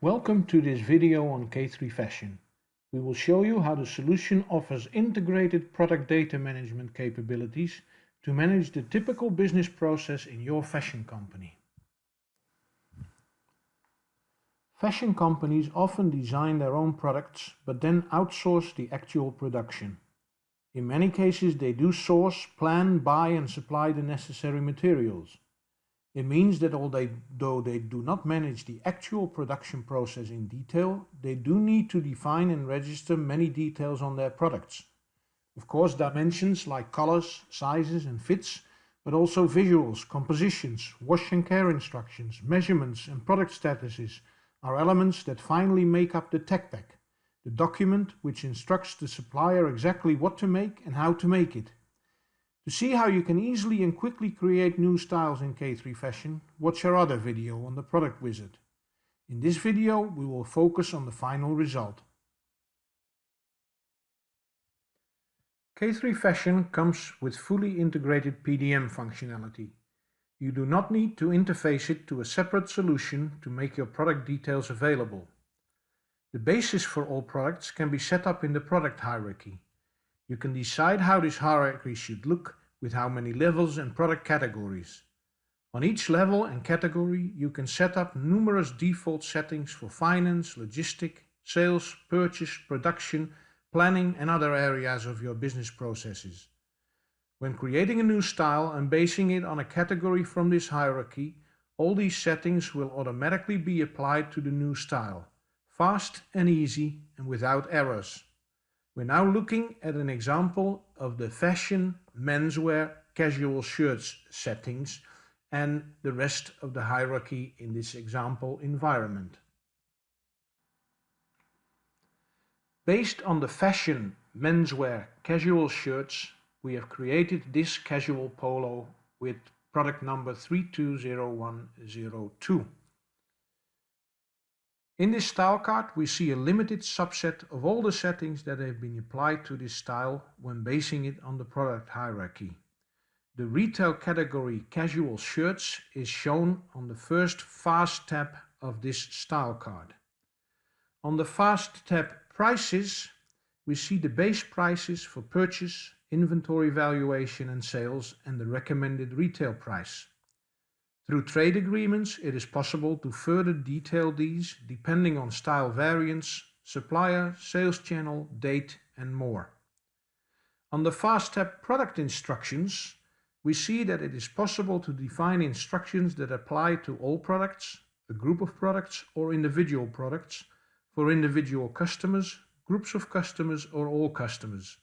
Welcome to this video on K3 Fashion. We will show you how the solution offers integrated product data management capabilities to manage the typical business process in your fashion company. Fashion companies often design their own products but then outsource the actual production. In many cases they do source, plan, buy and supply the necessary materials. It means that although they do not manage the actual production process in detail, they do need to define and register many details on their products. Of course, dimensions like colors, sizes and fits, but also visuals, compositions, wash and care instructions, measurements and product statuses are elements that finally make up the tech pack, the document which instructs the supplier exactly what to make and how to make it. To see how you can easily and quickly create new styles in K3 Fashion, watch our other video on the product wizard. In this video we will focus on the final result. K3 Fashion comes with fully integrated PDM functionality. You do not need to interface it to a separate solution to make your product details available. The basis for all products can be set up in the product hierarchy. You can decide how this hierarchy should look with how many levels and product categories. On each level and category you can set up numerous default settings for finance, logistic, sales, purchase, production, planning and other areas of your business processes. When creating a new style and basing it on a category from this hierarchy, all these settings will automatically be applied to the new style, fast and easy and without errors. We're now looking at an example of the fashion, menswear, casual shirts settings and the rest of the hierarchy in this example environment. Based on the fashion, menswear, casual shirts, we have created this casual polo with product number 320102. In this style card we see a limited subset of all the settings that have been applied to this style when basing it on the product hierarchy. The retail category casual shirts is shown on the first fast tab of this style card. On the fast tab prices we see the base prices for purchase, inventory valuation and sales and the recommended retail price. Through trade agreements, it is possible to further detail these depending on style variants, supplier, sales channel, date and more. On the fast tab product instructions, we see that it is possible to define instructions that apply to all products, a group of products or individual products, for individual customers, groups of customers or all customers.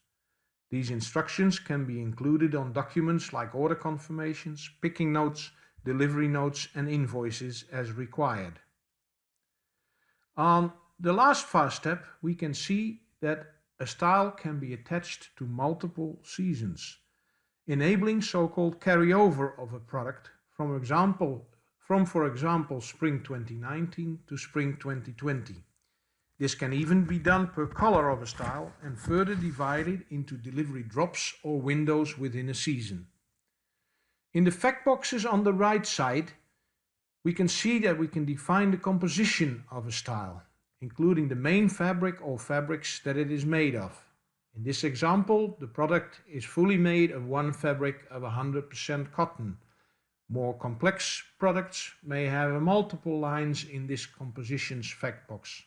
These instructions can be included on documents like order confirmations, picking notes, delivery notes and invoices as required. On the last fast step we can see that a style can be attached to multiple seasons, enabling so-called carryover of a product from for example spring 2019 to spring 2020. This can even be done per color of a style and further divided into delivery drops or windows within a season. In the fact boxes on the right side, we can see that we can define the composition of a style, including the main fabric or fabrics that it is made of. In this example, the product is fully made of one fabric of 100% cotton. More complex products may have multiple lines in this compositions fact box.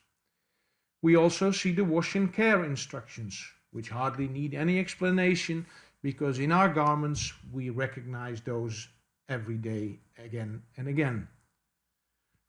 We also see the wash and care instructions, which hardly need any explanation because in our garments we recognize those every day again and again.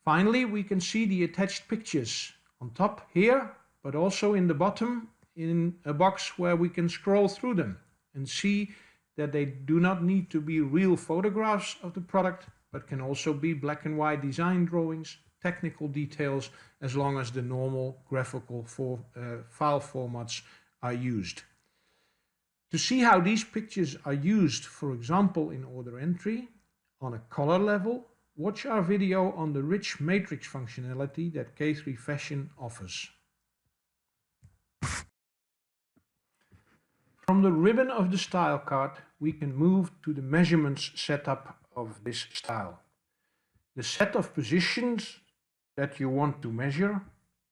Finally, we can see the attached pictures on top here, but also in the bottom in a box where we can scroll through them and see that they do not need to be real photographs of the product, but can also be black and white design drawings, technical details, as long as the normal graphical file formats are used. To see how these pictures are used, for example in order entry, on a color level, watch our video on the rich matrix functionality that K3 Fashion offers. From the ribbon of the style card, we can move to the measurements setup of this style. The set of positions that you want to measure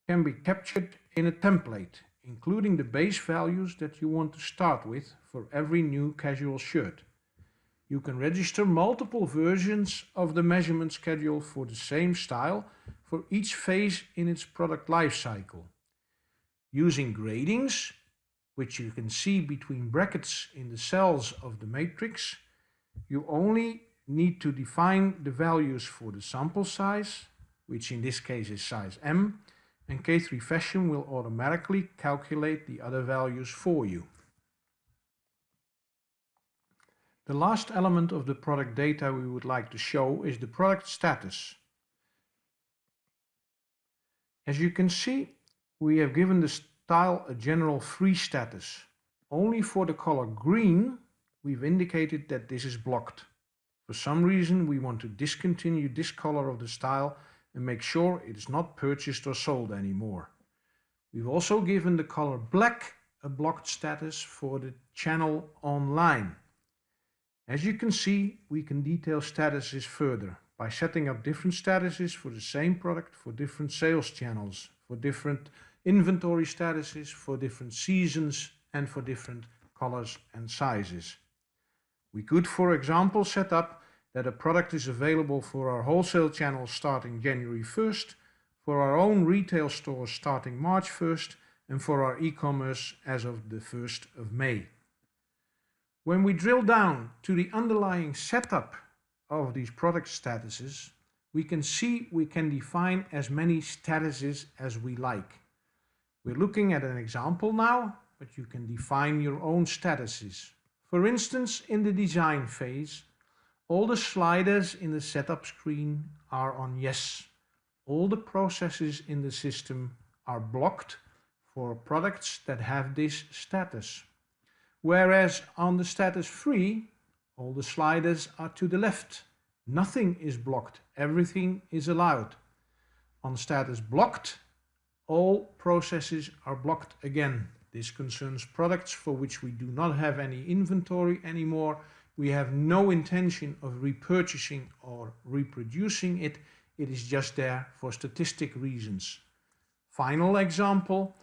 can be captured in a template, including the base values that you want to start with for every new casual shirt. You can register multiple versions of the measurement schedule for the same style for each phase in its product life cycle. Using gradings, which you can see between brackets in the cells of the matrix, you only need to define the values for the sample size, which in this case is size M, and K3 Fashion will automatically calculate the other values for you. The last element of the product data we would like to show is the product status. As you can see, we have given the style a general free status. Only for the color green, we've indicated that this is blocked. For some reason, we want to discontinue this color of the style and make sure it is not purchased or sold anymore. We've also given the color black a blocked status for the channel online. As you can see, we can detail statuses further by setting up different statuses for the same product for different sales channels, for different inventory statuses, for different seasons, and for different colors and sizes. We could, for example, set up that a product is available for our wholesale channel starting January 1st, for our own retail stores starting March 1st, and for our e-commerce as of the 1st of May. When we drill down to the underlying setup of these product statuses, we can see we can define as many statuses as we like. We're looking at an example now, but you can define your own statuses. For instance, in the design phase, all the sliders in the setup screen are on yes. All the processes in the system are blocked for products that have this status. Whereas on the status free, all the sliders are to the left. Nothing is blocked, everything is allowed. On status blocked, all processes are blocked again. This concerns products for which we do not have any inventory anymore. We have no intention of repurchasing or reproducing it. It is just there for statistic reasons. Final example.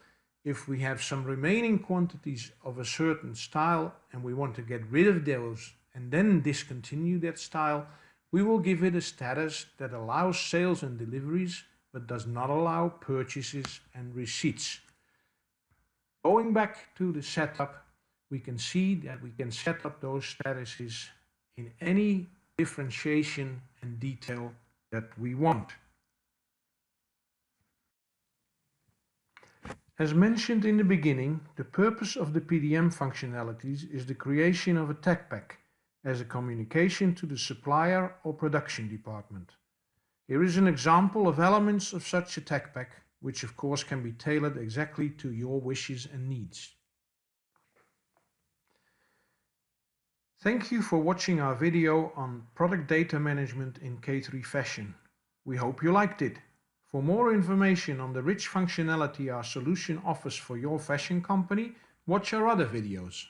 If we have some remaining quantities of a certain style and we want to get rid of those and then discontinue that style, we will give it a status that allows sales and deliveries but does not allow purchases and receipts. Going back to the setup, we can see that we can set up those statuses in any differentiation and detail that we want. As mentioned in the beginning, the purpose of the PDM functionalities is the creation of a tech pack as a communication to the supplier or production department. Here is an example of elements of such a tech pack, which of course can be tailored exactly to your wishes and needs. Thank you for watching our video on product data management in K3 Fashion. We hope you liked it. For more information on the rich functionality our solution offers for your fashion company, watch our other videos.